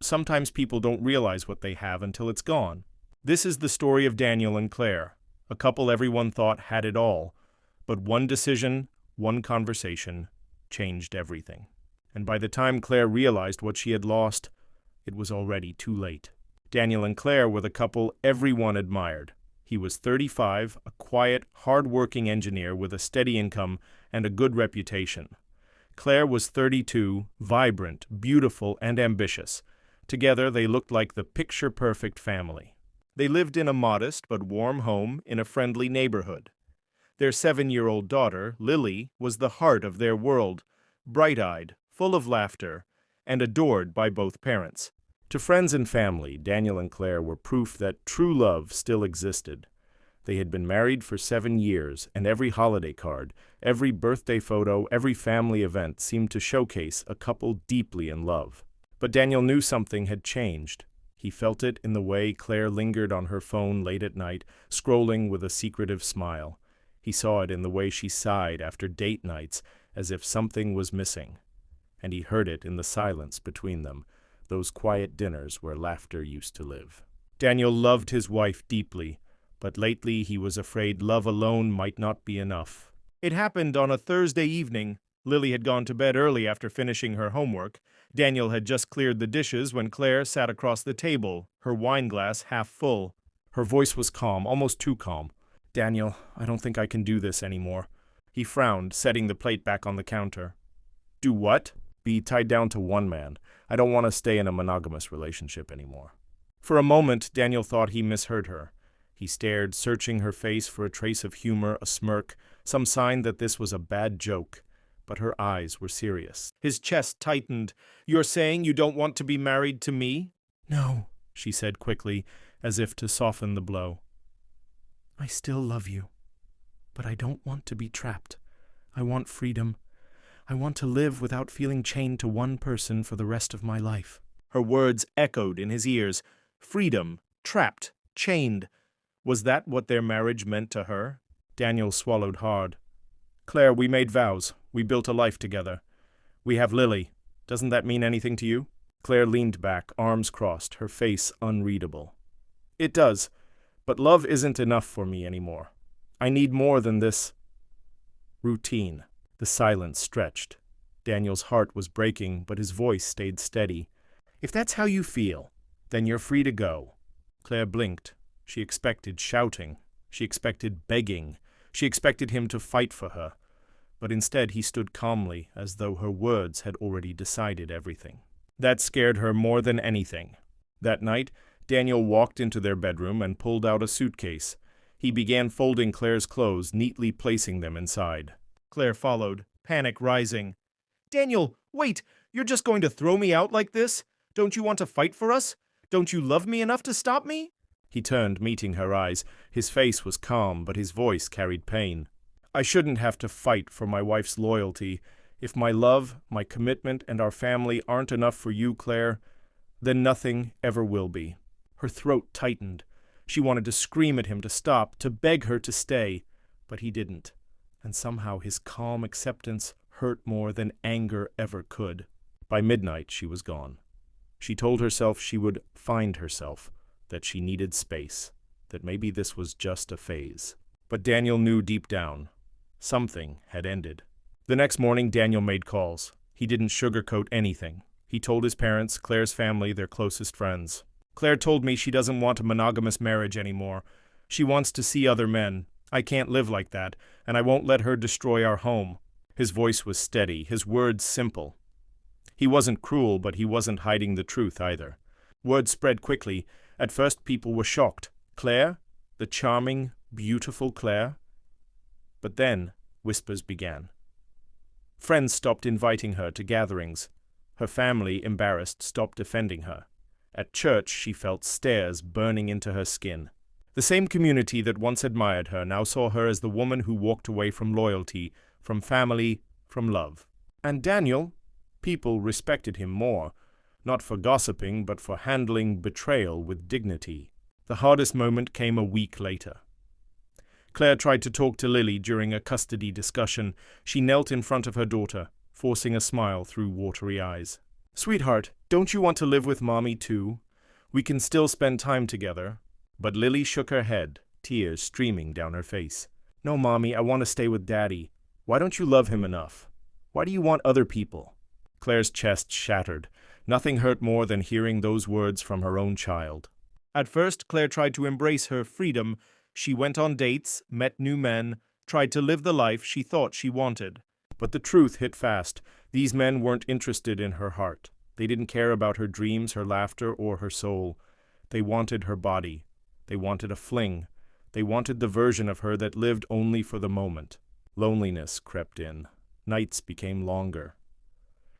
Sometimes people don't realize what they have until it's gone. This is the story of Daniel and Claire, a couple everyone thought had it all, but one decision, one conversation, changed everything. And by the time Claire realized what she had lost, it was already too late. Daniel and Claire were the couple everyone admired. He was 35, a quiet, hard-working engineer with a steady income and a good reputation. Claire was 32, vibrant, beautiful, and ambitious. Together, they looked like the picture-perfect family. They lived in a modest but warm home in a friendly neighborhood. Their 7-year-old daughter, Lily, was the heart of their world, bright-eyed, full of laughter, and adored by both parents. To friends and family, Daniel and Claire were proof that true love still existed. They had been married for 7 years, and every holiday card, every birthday photo, every family event seemed to showcase a couple deeply in love. But Daniel knew something had changed. He felt it in the way Claire lingered on her phone late at night, scrolling with a secretive smile. He saw it in the way she sighed after date nights, as if something was missing. And he heard it in the silence between them, those quiet dinners where laughter used to live. Daniel loved his wife deeply, but lately he was afraid love alone might not be enough. It happened on a Thursday evening. Lily had gone to bed early after finishing her homework. Daniel had just cleared the dishes when Claire sat across the table, her wine glass half full. Her voice was calm, almost too calm. "Daniel, I don't think I can do this anymore." He frowned, setting the plate back on the counter. "Do what?" "Be tied down to one man. I don't want to stay in a monogamous relationship anymore." For a moment, Daniel thought he misheard her. He stared, searching her face for a trace of humor, a smirk, some sign that this was a bad joke. But her eyes were serious. His chest tightened. "You're saying you don't want to be married to me?" "No," she said quickly, as if to soften the blow. "I still love you, but I don't want to be trapped. I want freedom. I want to live without feeling chained to one person for the rest of my life." Her words echoed in his ears. Freedom, trapped, chained. Was that what their marriage meant to her? Daniel swallowed hard. "Claire, we made vows. We built a life together. We have Lily. Doesn't that mean anything to you?" Claire leaned back, arms crossed, her face unreadable. "It does, but love isn't enough for me anymore. I need more than this routine." The silence stretched. Daniel's heart was breaking, but his voice stayed steady. "If that's how you feel, then you're free to go." Claire blinked. She expected shouting. She expected begging. She expected him to fight for her. But instead he stood calmly, as though her words had already decided everything. That scared her more than anything. That night, Daniel walked into their bedroom and pulled out a suitcase. He began folding Claire's clothes, neatly placing them inside. Claire followed, panic rising. "Daniel, wait! You're just going to throw me out like this? Don't you want to fight for us? Don't you love me enough to stop me?" He turned, meeting her eyes. His face was calm, but his voice carried pain. "I shouldn't have to fight for my wife's loyalty. If my love, my commitment, and our family aren't enough for you, Claire, then nothing ever will be." Her throat tightened. She wanted to scream at him to stop, to beg her to stay, but he didn't. And somehow his calm acceptance hurt more than anger ever could. By midnight, she was gone. She told herself she would find herself, that she needed space, that maybe this was just a phase. But Daniel knew deep down, something had ended. The next morning, Daniel made calls. He didn't sugarcoat anything. He told his parents, Claire's family, their closest friends. "Claire told me she doesn't want a monogamous marriage anymore. She wants to see other men. I can't live like that, and I won't let her destroy our home." His voice was steady, his words simple. He wasn't cruel, but he wasn't hiding the truth either. Word spread quickly. At first people were shocked. Claire? The charming, beautiful Claire? But then whispers began. Friends stopped inviting her to gatherings. Her family, embarrassed, stopped defending her. At church she felt stares burning into her skin. The same community that once admired her now saw her as the woman who walked away from loyalty, from family, from love. And Daniel? People respected him more, not for gossiping, but for handling betrayal with dignity. The hardest moment came a week later. Claire tried to talk to Lily during a custody discussion. She knelt in front of her daughter, forcing a smile through watery eyes. Sweetheart, don't you want to live with Mommy too? We can still spend time together. But Lily shook her head, tears streaming down her face. No, Mommy, I want to stay with Daddy. Why don't you love him enough? Why do you want other people? Claire's chest shattered. Nothing hurt more than hearing those words from her own child. At first, Claire tried to embrace her freedom. She went on dates, met new men, tried to live the life she thought she wanted. But the truth hit fast. These men weren't interested in her heart. They didn't care about her dreams, her laughter, or her soul. They wanted her body. They wanted a fling. They wanted the version of her that lived only for the moment. Loneliness crept in. Nights became longer.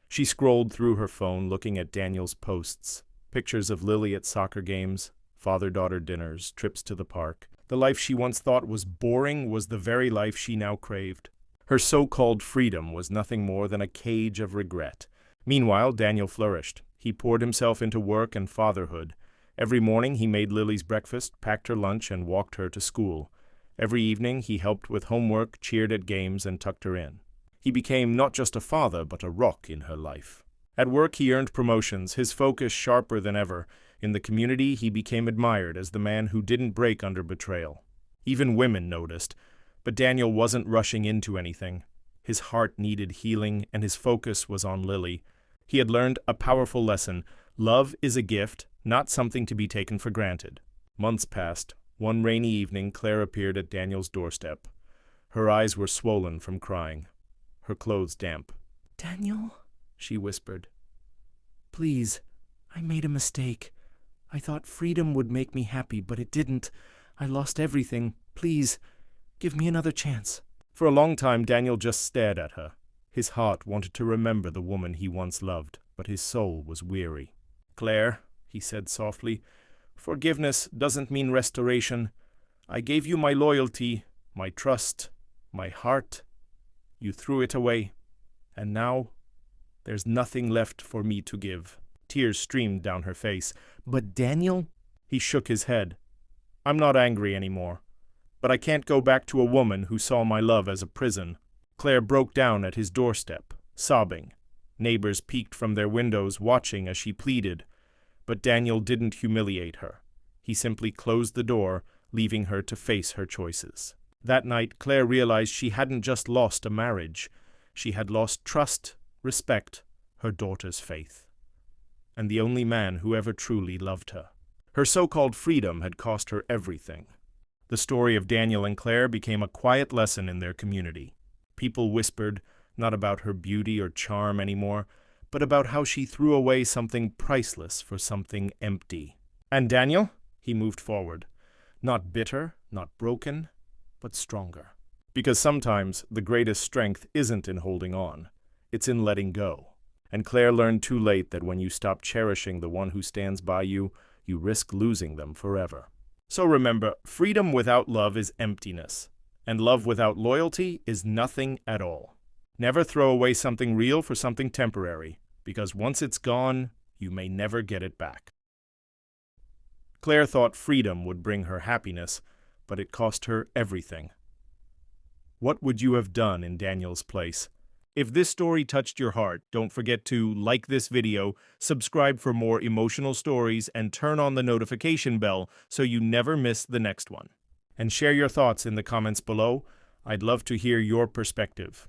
She scrolled through her phone, looking at Daniel's posts. Pictures of Lily at soccer games, father-daughter dinners, trips to the park. The life she once thought was boring was the very life she now craved. Her so-called freedom was nothing more than a cage of regret. Meanwhile, Daniel flourished. He poured himself into work and fatherhood. Every morning he made Lily's breakfast, packed her lunch, and walked her to school. Every evening he helped with homework, cheered at games, and tucked her in. He became not just a father, but a rock in her life. At work he earned promotions, his focus sharper than ever. In the community he became admired as the man who didn't break under betrayal. Even women noticed. But Daniel wasn't rushing into anything. His heart needed healing, and his focus was on Lily. He had learned a powerful lesson. Love is a gift, not something to be taken for granted. Months passed. One rainy evening, Claire appeared at Daniel's doorstep. Her eyes were swollen from crying, her clothes damp. "Daniel," she whispered. "please, I made a mistake. I thought freedom would make me happy, but it didn't. I lost everything. Please, give me another chance." For a long time, Daniel just stared at her. His heart wanted to remember the woman he once loved, but his soul was weary. "Claire," he said softly, "forgiveness doesn't mean restoration. I gave you my loyalty, my trust, my heart. You threw it away, and now there's nothing left for me to give." Tears streamed down her face. "But Daniel?" He shook his head. "I'm not angry anymore. But I can't go back to a woman who saw my love as a prison." Claire broke down at his doorstep, sobbing. Neighbors peeked from their windows, watching as she pleaded. But Daniel didn't humiliate her. He simply closed the door, leaving her to face her choices. That night, Claire realized she hadn't just lost a marriage. She had lost trust, respect, her daughter's faith. And the only man who ever truly loved her. Her so-called freedom had cost her everything. The story of Daniel and Claire became a quiet lesson in their community. People whispered, not about her beauty or charm anymore, but about how she threw away something priceless for something empty. And Daniel? He moved forward. Not bitter, not broken, but stronger. Because sometimes the greatest strength isn't in holding on, it's in letting go. And Claire learned too late that when you stop cherishing the one who stands by you, you risk losing them forever. So remember, freedom without love is emptiness, and love without loyalty is nothing at all. Never throw away something real for something temporary, because once it's gone, you may never get it back. Claire thought freedom would bring her happiness, but it cost her everything. What would you have done in Daniel's place? If this story touched your heart, don't forget to like this video, subscribe for more emotional stories, and turn on the notification bell so you never miss the next one. And share your thoughts in the comments below. I'd love to hear your perspective.